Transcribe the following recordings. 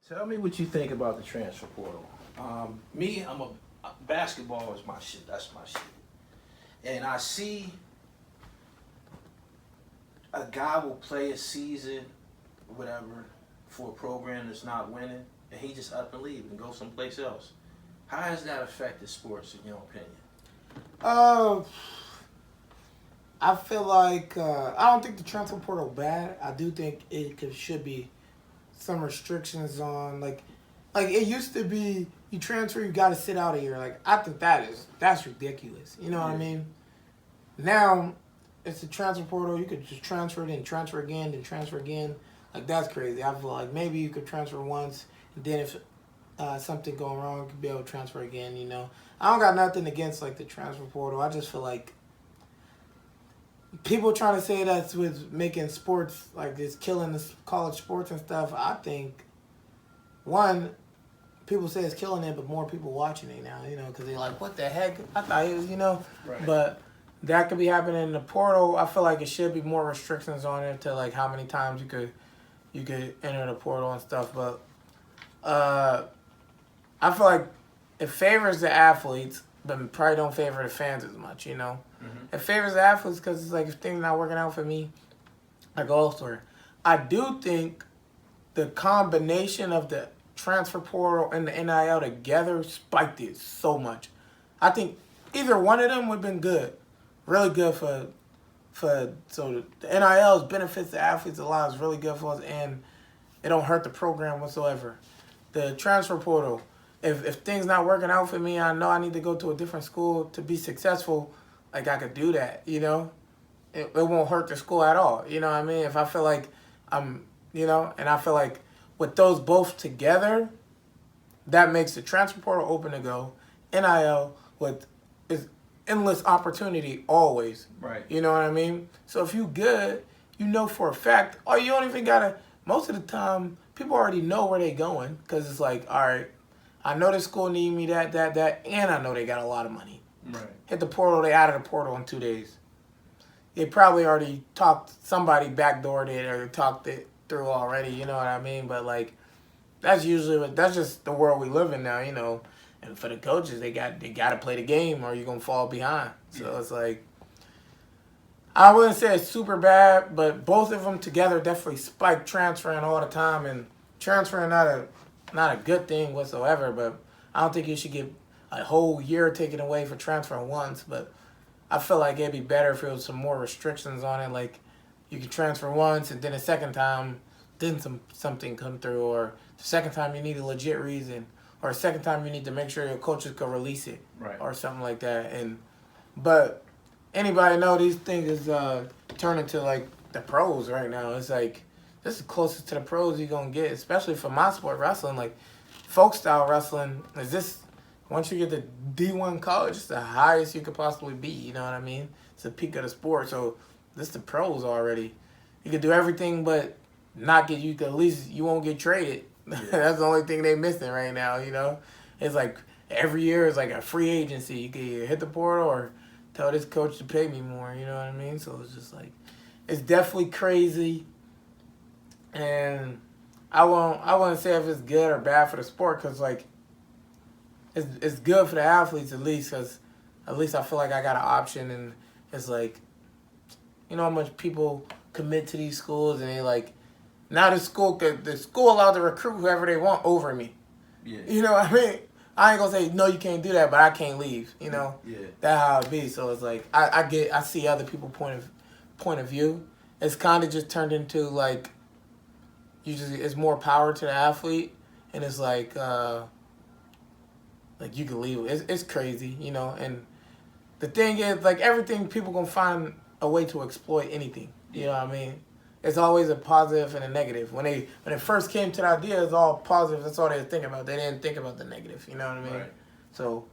Tell me what you think about the transfer portal. Me, basketball is my shit. That's my shit. And I see a guy will play a season, whatever, for a program that's not winning, and he just up and leave and go someplace else. How has that affected sports, in your opinion? I feel like I don't think the transfer portal bad. I do think should be some restrictions on like it used to be. You transfer, you got to sit out a year. Like I think that's ridiculous. You know what I mean? Now it's the transfer portal. You could just transfer, then transfer again, then transfer again. Like that's crazy. I feel like maybe you could transfer once, and then if something going wrong, you could be able to transfer again. You know, I don't got nothing against like the transfer portal. I just feel like people trying to say that's with making sports like it's killing the college sports and stuff. I think one, people say it's killing it, but more people watching it now. You know, because they're like, what the heck? I thought it was, you know, Right. But that could be happening in the portal. I feel like it should be more restrictions on it to like how many times you could enter the portal and stuff. But I feel like it favors the athletes, but probably don't favor the fans as much. You know, It favors the athletes because it's like if things not working out for me, I go elsewhere. I do think the combination of the transfer portal and the NIL together spiked it so much. I think either one of them would have been good. Really good so the NIL's benefits the athletes a lot. Is really good for us, and it don't hurt the program whatsoever. The transfer portal, if things not working out for me, I know I need to go to a different school to be successful. Like I could do that, you know. It won't hurt the school at all. You know what I mean? If I feel like I'm, you know, and I feel like with those both together, that makes the transfer portal open to go. NIL with is endless opportunity always. Right. You know what I mean? So if you good, you know for a fact, or you don't even gotta. Most of the time, people already know where they going because it's like, all right, I know this school need me that, and I know they got a lot of money. Right. Hit the portal, they out of the portal in 2 days. They probably already somebody backdoored it or talked it through already. You know what I mean? But like, that's just the world we live in now. You know. And for the coaches, they got to play the game or you're going to fall behind. So It's like, I wouldn't say it's super bad, but both of them together definitely spike transferring all the time. And transferring not a good thing whatsoever, but I don't think you should get a whole year taken away for transferring once. But I feel like it'd be better if there was some more restrictions on it. Like you could transfer once and then a second time, then something come through. Or the second time you need a legit reason. Or a second time you need to make sure your coaches can release it, Right. Or something like that. But anybody know these things is turning to like the pros right now. It's like this is closest to the pros you're gonna get, especially for my sport, wrestling. Like folk style wrestling is this. Once you get to D1 college, it's the highest you could possibly be. You know what I mean? It's the peak of the sport. So this is the pros already. You can do everything, but not get you. At least you won't get traded. That's the only thing they missing right now, you know? It's like every year is like a free agency. You can either hit the portal or tell this coach to pay me more, you know what I mean? So it's just like, it's definitely crazy. And I wouldn't say if it's good or bad for the sport because, like, it's good for the athletes at least because at least I feel like I got an option. And it's like, you know how much people commit to these schools and they like, now the school allowed to recruit whoever they want over me. Yeah. You know what I mean? I ain't gonna say no, you can't do that, but I can't leave. You know. Yeah. That's how it be. So it's like I see other people's point of view. It's kind of just turned into like it's more power to the athlete, and it's like you can leave. It's crazy, you know. And the thing is, like everything, people gonna find a way to exploit anything. You know what I mean? It's always a positive and a negative. When it first came to the idea, it's all positive. That's all they were thinking about. They didn't think about the negative. You know what I mean? Right. So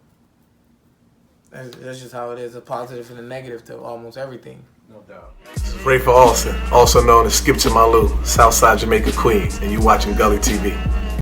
that's just how it is. A positive and a negative to almost everything. No doubt. Rafer Alston, also known as Skip to My Lou, Southside Jamaica Queen, and you watching Gully TV.